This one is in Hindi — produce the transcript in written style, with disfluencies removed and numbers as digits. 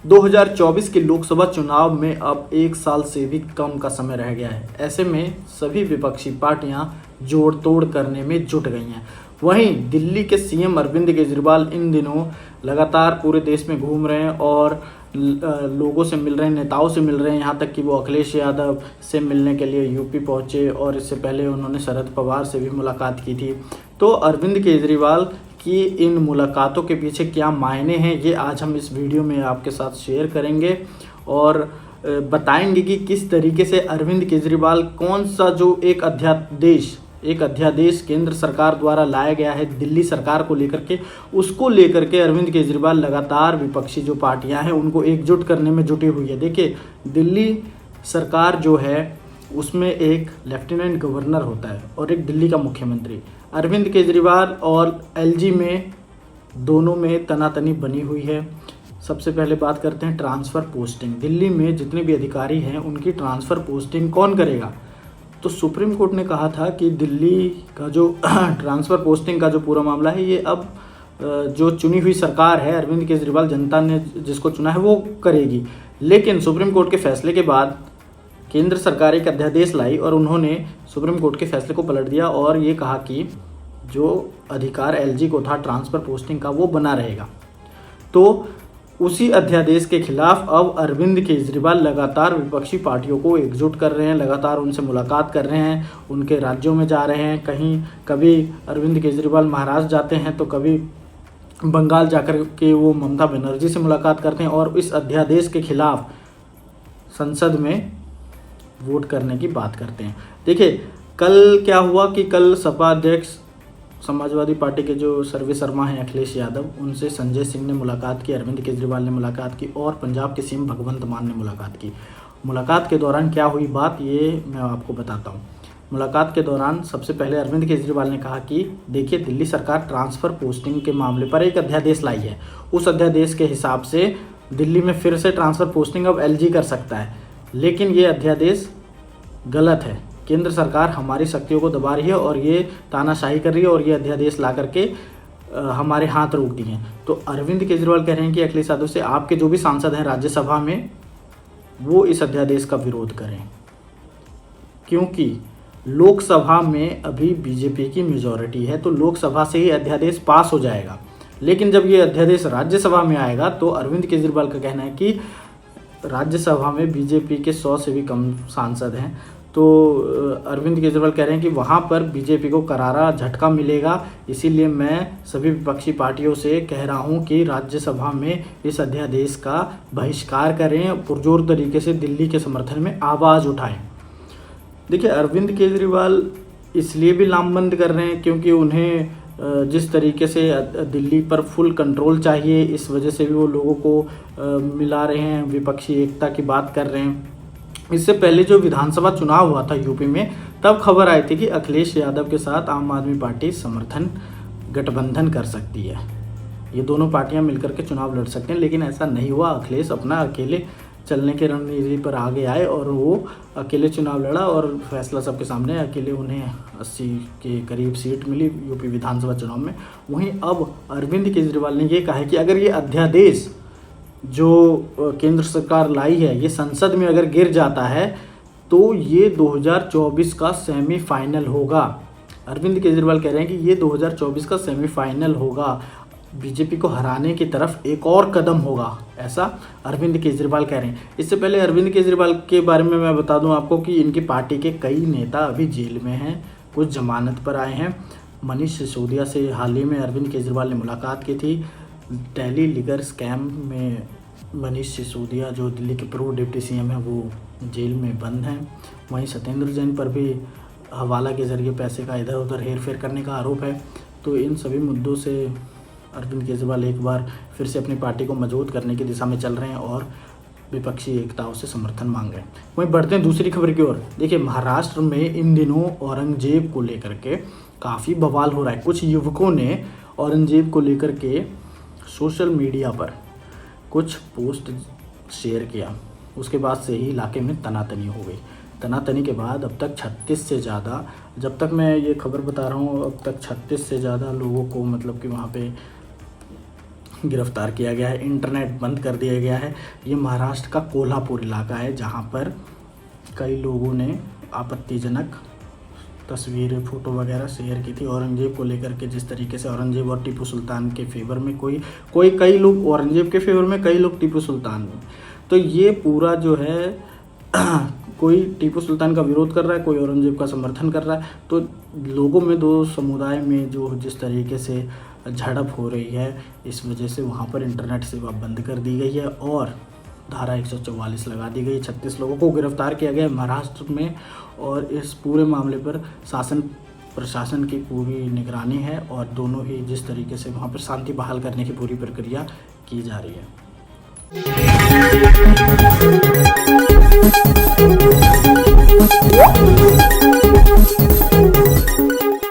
2024 के लोकसभा चुनाव में अब 1 साल से भी कम का समय रह गया है। ऐसे में सभी विपक्षी पार्टियां जोड़ तोड़ करने में जुट गई हैं। वहीं दिल्ली के सीएम अरविंद केजरीवाल इन दिनों लगातार पूरे देश में घूम रहे हैं और लोगों से मिल रहे हैं, नेताओं से मिल रहे हैं। यहाँ तक कि वो अखिलेश यादव से मिलने के लिए यूपी पहुँचे और इससे पहले उन्होंने शरद पवार से भी मुलाकात की थी। तो अरविंद केजरीवाल कि इन मुलाकातों के पीछे क्या मायने हैं, ये आज हम इस वीडियो में आपके साथ शेयर करेंगे और बताएंगे कि किस तरीके से अरविंद केजरीवाल कौन सा जो एक अध्यादेश केंद्र सरकार द्वारा लाया गया है दिल्ली सरकार को लेकर के, उसको लेकर के अरविंद केजरीवाल लगातार विपक्षी जो पार्टियां हैं उनको एकजुट करने में जुटी हुई है। देखिए, दिल्ली सरकार जो है उसमें एक लेफ्टिनेंट गवर्नर होता है और एक दिल्ली का मुख्यमंत्री। अरविंद केजरीवाल और एलजी में दोनों में तनातनी बनी हुई है। सबसे पहले बात करते हैं ट्रांसफ़र पोस्टिंग। दिल्ली में जितने भी अधिकारी हैं उनकी ट्रांसफ़र पोस्टिंग कौन करेगा? तो सुप्रीम कोर्ट ने कहा था कि दिल्ली का जो ट्रांसफ़र पोस्टिंग का जो पूरा मामला है ये अब जो चुनी हुई सरकार है, अरविंद केजरीवाल जनता ने जिसको चुना है वो करेगी। लेकिन सुप्रीम कोर्ट के फैसले के बाद केंद्र सरकार एक अध्यादेश लाई और उन्होंने सुप्रीम कोर्ट के फैसले को पलट दिया और ये कहा कि जो अधिकार एलजी को था ट्रांसफ़र पोस्टिंग का वो बना रहेगा। तो उसी अध्यादेश के खिलाफ अब अरविंद केजरीवाल लगातार विपक्षी पार्टियों को एकजुट कर रहे हैं, लगातार उनसे मुलाकात कर रहे हैं, उनके राज्यों में जा रहे हैं। कहीं कभी अरविंद केजरीवाल महाराष्ट्र जाते हैं तो कभी बंगाल जाकर के वो ममता बनर्जी से मुलाकात करते हैं और इस अध्यादेश के खिलाफ संसद में वोट करने की बात करते हैं। देखिए, कल क्या हुआ कि कल सपा अध्यक्ष समाजवादी पार्टी के जो सर्वेसर्मा हैं अखिलेश यादव, उनसे संजय सिंह ने मुलाकात की, अरविंद केजरीवाल ने मुलाकात की और पंजाब के सीएम भगवंत मान ने मुलाकात की। मुलाकात के दौरान क्या हुई बात, ये मैं आपको बताता हूँ। मुलाकात के दौरान सबसे पहले अरविंद केजरीवाल ने कहा कि देखिए, दिल्ली सरकार ट्रांसफ़र पोस्टिंग के मामले पर एक अध्यादेश लाई है। उस अध्यादेश के हिसाब से दिल्ली में फिर से ट्रांसफ़र पोस्टिंग अब एलजी कर सकता है, लेकिन ये अध्यादेश गलत है। केंद्र सरकार हमारी शक्तियों को दबा रही है और ये तानाशाही कर रही है और ये अध्यादेश ला करके हमारे हाथ रोक दिए हैं। तो अरविंद केजरीवाल कह रहे हैं कि अखिलेश यादव से आपके जो भी सांसद हैं राज्यसभा में वो इस अध्यादेश का विरोध करें, क्योंकि लोकसभा में अभी बीजेपी की मेजॉरिटी है तो लोकसभा से ही अध्यादेश पास हो जाएगा। लेकिन जब ये अध्यादेश राज्यसभा में आएगा तो अरविंद केजरीवाल का कहना है कि राज्यसभा में बीजेपी के 100 से भी कम सांसद हैं, तो अरविंद केजरीवाल कह रहे हैं कि वहाँ पर बीजेपी को करारा झटका मिलेगा। इसीलिए मैं सभी विपक्षी पार्टियों से कह रहा हूँ कि राज्यसभा में इस अध्यादेश का बहिष्कार करें, पुरजोर तरीके से दिल्ली के समर्थन में आवाज़ उठाएं। देखिए, अरविंद केजरीवाल इसलिए भी लामबंद कर रहे हैं क्योंकि उन्हें जिस तरीके से दिल्ली पर फुल कंट्रोल चाहिए, इस वजह से भी वो लोगों को मिला रहे हैं, विपक्षी एकता की बात कर रहे हैं। इससे पहले जो विधानसभा चुनाव हुआ था यूपी में, तब खबर आई थी कि अखिलेश यादव के साथ आम आदमी पार्टी समर्थन गठबंधन कर सकती है, ये दोनों पार्टियां मिलकर के चुनाव लड़ सकते हैं। लेकिन ऐसा नहीं हुआ। अखिलेश अपना अकेले चलने के रणनीति पर आगे आए और वो अकेले चुनाव लड़ा और फैसला सबके सामने, अकेले उन्हें 80 के करीब सीट मिली यूपी विधानसभा चुनाव में। वहीं अब अरविंद केजरीवाल ने ये कहा है कि अगर ये अध्यादेश जो केंद्र सरकार लाई है ये संसद में अगर गिर जाता है तो ये 2024 का सेमीफाइनल होगा। अरविंद केजरीवाल कह रहे हैं कि ये 2024 का सेमीफाइनल होगा, बीजेपी को हराने की तरफ एक और कदम होगा, ऐसा अरविंद केजरीवाल कह रहे हैं। इससे पहले अरविंद केजरीवाल के बारे में मैं बता दूं आपको कि इनकी पार्टी के कई नेता अभी जेल में हैं, कुछ जमानत पर आए हैं। मनीष सिसोदिया से हाल ही में अरविंद केजरीवाल ने मुलाकात की थी। दिल्ली लीगर स्कैम में मनीष सिसोदिया जो दिल्ली के पूर्व डिप्टी सीएम हैं वो जेल में बंद हैं। वहीं सत्येंद्र जैन पर भी हवाला के ज़रिए पैसे का इधर उधर हेर फेर करने का आरोप है। तो इन सभी मुद्दों से अरविंद केजरीवाल एक बार फिर से अपनी पार्टी को मजबूत करने की दिशा में चल रहे हैं और विपक्षी एकताओं से समर्थन मांग रहे हैं। वहीं बढ़ते हैं दूसरी खबर की ओर। देखिए, महाराष्ट्र में इन दिनों औरंगजेब को लेकर के काफ़ी बवाल हो रहा है। कुछ युवकों ने औरंगजेब को लेकर के सोशल मीडिया पर कुछ पोस्ट शेयर किया, उसके बाद से ही इलाके में तनातनी हो गई। तनातनी के बाद अब तक 36 से ज़्यादा, जब तक मैं ये खबर बता रहा हूँ अब तक 36 से ज़्यादा लोगों को मतलब कि वहाँ पे गिरफ्तार किया गया है, इंटरनेट बंद कर दिया गया है। ये महाराष्ट्र का कोल्हापुर इलाका है जहाँ पर कई लोगों ने आपत्तिजनक तस्वीरें, फ़ोटो वगैरह शेयर की थी औरंगज़ेब को लेकर के। जिस तरीके से औरंगज़ेब और टीपू सुल्तान के फेवर में कई लोग औरंगज़ेब के फेवर में, कई लोग टीपू सुल्तान में। तो ये पूरा जो है कोई टीपू सुल्तान का विरोध कर रहा है, कोई औरंगज़ेब का समर्थन कर रहा है। तो लोगों में, दो समुदाय में जो जिस तरीके से झड़प हो रही है, इस वजह से वहाँ पर इंटरनेट सेवा बंद कर दी गई है और धारा 144 लगा दी गई। 36 लोगों को गिरफ्तार किया गया है महाराष्ट्र में और इस पूरे मामले पर प्रशासन की पूरी निगरानी है और दोनों ही जिस तरीके से वहाँ पर शांति बहाल करने की पूरी प्रक्रिया की जा रही है।